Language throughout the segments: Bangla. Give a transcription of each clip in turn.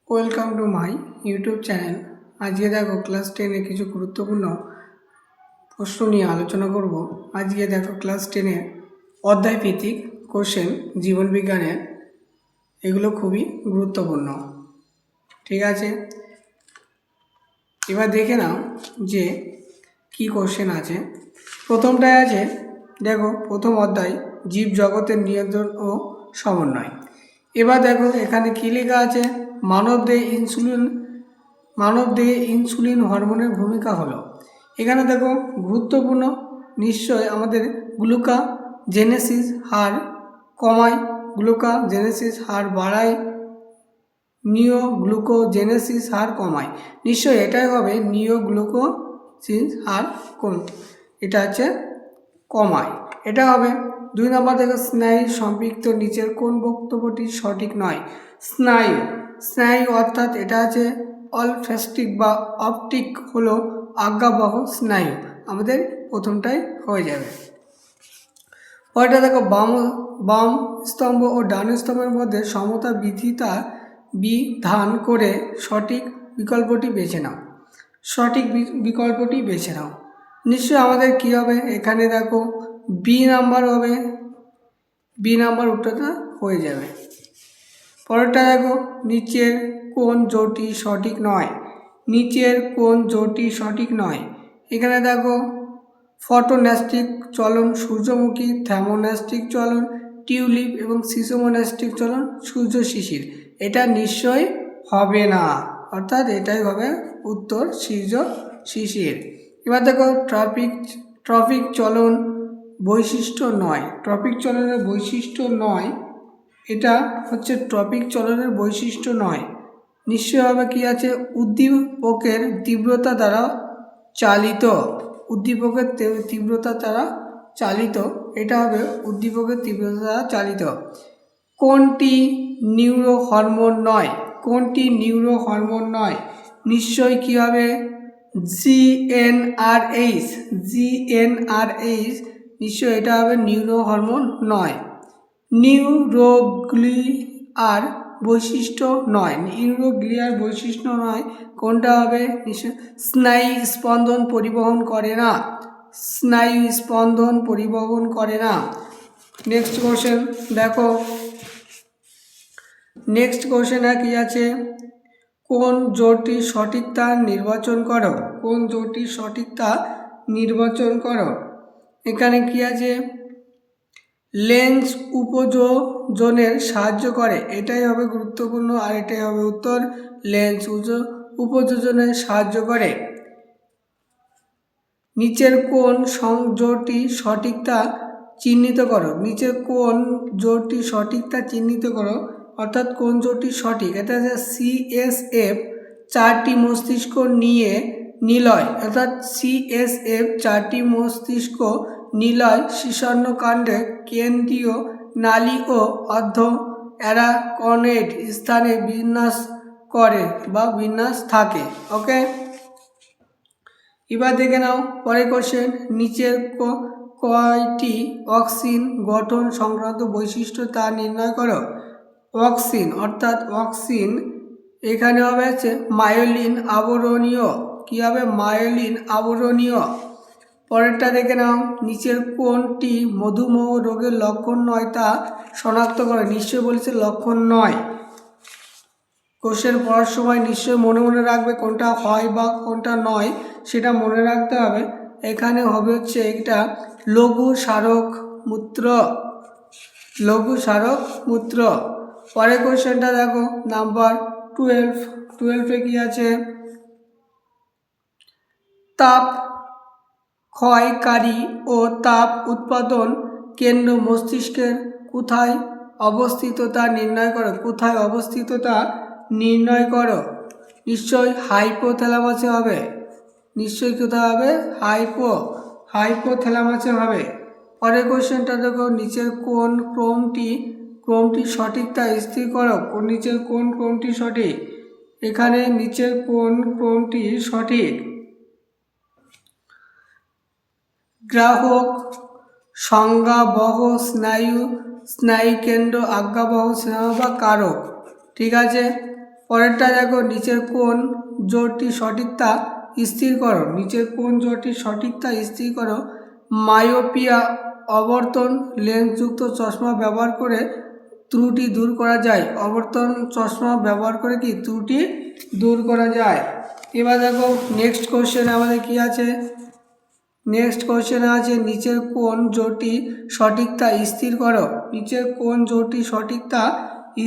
Welcome to my YouTube channel. আজকে দেখো ক্লাস 10-এ কিছু গুরুত্বপূর্ণ প্রশ্ন নিয়ে আলোচনা করব। আজকে দেখো ক্লাস 10-এর অধ্যায়ভিত্তিক কোশ্চেন জীবনবিজ্ঞানের, এগুলো খুবই গুরুত্বপূর্ণ। ঠিক আছে, এবার দেখে নাও যে কি কোশ্চেন আছে। প্রথমটায় আছে, দেখো প্রথম অধ্যায় জীব জগতের নিয়ন্ত্রণ ও সমন্বয়। এবার দেখো এখানে কী লেখা আছে, মানবদেহে ইনসুলিন হরমোনের ভূমিকা হলো। এখানে দেখো গুরুত্বপূর্ণ, নিশ্চয় আমাদের গ্লুকোজেনেসিস হার কমায়, গ্লুকোজেনেসিস হার বাড়ায়, নিওগ্লুকোজেনেসিস হার কমায়। নিশ্চয় এটাই হবে নিওগ্লুকোজিন হার এটা হচ্ছে কমায়, এটা হবে। 2 নম্বর দেখো স্নায়ু সম্পৃক্ত নিচের কোন বক্তব্যটি সঠিক নয়। স্নায়ু অর্থাৎ এটা আছে অলফ্যাস্টিক বা অপটিক হলো আজ্ঞাবহ স্নায়ু, আমাদের প্রথমটাই হয়ে যাবে। পরেরটা দেখো বাম স্তম্ভ ও ডান স্তম্ভের মধ্যে সমতা বিধান করে সঠিক বিকল্পটি বেছে নাও। সঠিক বিকল্পটি বেছে নাও। নিশ্চয়ই আমাদের কি হবে, এখানে দেখো বি নাম্বার হবে, বি নাম্বার উত্তরটা হয়ে যাবে। পরেরটা দেখো নিচের কোন জোটটি সঠিক নয়। নিচের কোন জোটটি সঠিক নয়, এখানে দেখো ফটোন্যাস্টিক চলন সূর্যমুখী, থার্মোন্যাস্টিক চলন টিউলিপ এবং সিসমোন্যাস্টিক চলন সূর্য শিশির। এটা নিশ্চয় হবে না, অর্থাৎ এটাই হবে উত্তর সূর্য শিশির। এবার দেখো ট্রপিক চলন বৈশিষ্ট্য নয়। ট্রপিক চলনের বৈশিষ্ট্য নয়, এটা হচ্ছে ট্রপিক চলনের বৈশিষ্ট্য নয়। নিশ্চয় হবে কি আছে, উদ্দীপকের তীব্রতা দ্বারা চালিত। উদ্দীপকের তীব্রতা দ্বারা চালিত, এটা হবে উদ্দীপকের তীব্রতা দ্বারা চালিত। কোনটি নিউরো হরমোন নয়? কোনটি নিউরো হরমোন নয়? নিশ্চয় কি হবে, জিএনআরএইচ। নিশ্চয় এটা হবে নিউরো হরমোন নয়। নিউরোগ্লিয়ার বৈশিষ্ট্য নয়। নিউরোগ্লিয়ার বৈশিষ্ট্য নয়, কোনটা হবে? নিশ্চয় স্নায়ু স্পন্দন পরিবহন করে না। স্নায়ু স্পন্দন পরিবহন করে না। নেক্সট কোশ্চেন দেখো, নেক্সট কোশ্চেনে কি আছে, কোন জোটটি সঠিকতা নির্বাচন করো। কোন জোটটি সঠিকতা নির্বাচন করো। এখানে কি আছে, লেন্স উপযোজনের সাহায্য করে, এটাই হবে গুরুত্বপূর্ণ, আর এটাই হবে উত্তর। লেন্স উপযোজনের সাহায্য করে। নিচের কোন সংযোগটি সঠিকতা চিহ্নিত করো। নিচের কোন জোটটি সঠিকতা চিহ্নিত করো, অর্থাৎ কোন জোটটি সঠিক। এটা হচ্ছে সিএসএফ 4টি মস্তিষ্ক নিয়ে নিলয়, অর্থাৎ সিএসএফ 4টি মস্তিষ্ক নিলয় শিশার্ণকাণ্ডে কেন্দ্রীয় নালী ও অর্ধ অ্যারাকনেড স্থানে বিন্যাস করে বা বিন্যাস থাকে। ওকে, এবার দেখে নাও পরে কোশ্চেন, নিচের কয়টি অক্সিন গঠন সংক্রান্ত বৈশিষ্ট্য তা নির্ণয় করো। অক্সিন অর্থাৎ অক্সিন এখানে হবে হচ্ছে মায়োলিন আবরণীয়। কি হবে? মায়োলিন আবরণীয়। পরেরটা দেখে নাও, নিচের কোনটি মধুমেহ রোগের লক্ষণ নয় তা শনাক্ত করে। নিশ্চয় বলেছে লক্ষণ নয়। কোশ্চেন পড়ার সময় নিশ্চয়ই মনে মনে রাখবে কোনটা হয় বা কোনটা নয়, সেটা মনে রাখতে হবে। এখানে হবে হচ্ছে এটা লঘু সারক মূত্র, লঘু সারক মূত্র। পরের কোশ্চেনটা দেখো নাম্বার 12 কি আছে, তাপ ক্ষয়কারী ও তাপ উৎপাদন কেন্দ্র মস্তিষ্কের কোথায় অবস্থিত তা নির্ণয় করো। কোথায় অবস্থিত তা নির্ণয় করো। নিশ্চয়ই হাইপোথ্যালামাসে হবে। নিশ্চয়ই কোথায় হবে? হাইপোথ্যালামাসে হবে। পরের কোশ্চেনটা দেখো, নিচের কোন ক্রমটি সঠিক তা স্থির করো। নিচের কোন ক্রমটি সঠিক। এখানে নিচের কোন ক্রমটি সঠিক। গ্রাহক সংজ্ঞাবহ স্নায়ুকেন্দ্র আজ্ঞাবহ স্নায়ু বা কারক। ঠিক আছে, পরেরটা দেখো, নিচের কোন জোড়টি সঠিকতা স্থির করো। নিচের কোন জোড়টির সঠিকতা স্থির করো। মায়োপিয়া অবর্তন লেন্সযুক্ত চশমা ব্যবহার করে ত্রুটি দূর করা যায়। অবর্তন চশমা ব্যবহার করে কি ত্রুটি দূর করা যায়। এবার দেখো নেক্সট কোশ্চেনে আমাদের কি আছে। নেক্সট কোশ্চেনে আছে নিচের কোন জোড়টি সঠিকতা স্থির করো। নিচের কোন জোড়টি সঠিকতা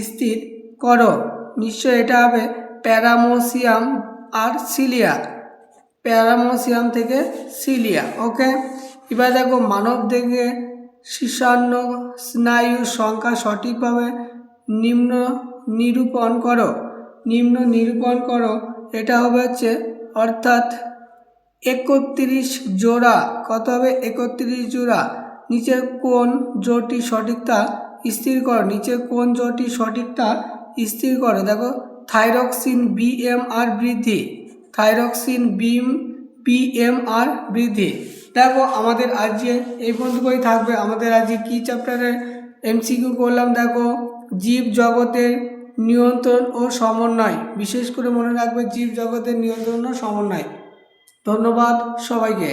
স্থির করো। নিশ্চয় এটা হবে প্যারামোসিয়াম আর সিলিয়া। প্যারামোসিয়াম থেকে সিলিয়া। ওকে, এবার দেখো মানব দেহে শীর্ষান্ন স্নায়ুর সংখ্যা সঠিকভাবে নিম্ন নিরূপণ করো। নিম্ন নিরূপণ করো, এটা হবে হচ্ছে অর্থাৎ 31 জোড়া। কত হবে? 31 জোড়া। নিচের কোন জোড়টি সঠিকতা স্থির করো। নিচের কোন জোড়টি সঠিকতা স্থির করো। দেখো থাইরক্সিন বিএমআর বৃদ্ধি। থাইরক্সিন বিএমআর বৃদ্ধি। দেখো আমাদের আজকে এই পর্যন্তই থাকবে। আমাদের আজকে কি চ্যাপ্টারে এমসিকিউ করলাম দেখো, জীব জগতের নিয়ন্ত্রণ ও সমন্বয়। বিশেষ করে মনে রাখবে জীব জগতের নিয়ন্ত্রণ ও সমন্বয়। ধন্যবাদ সবাইকে।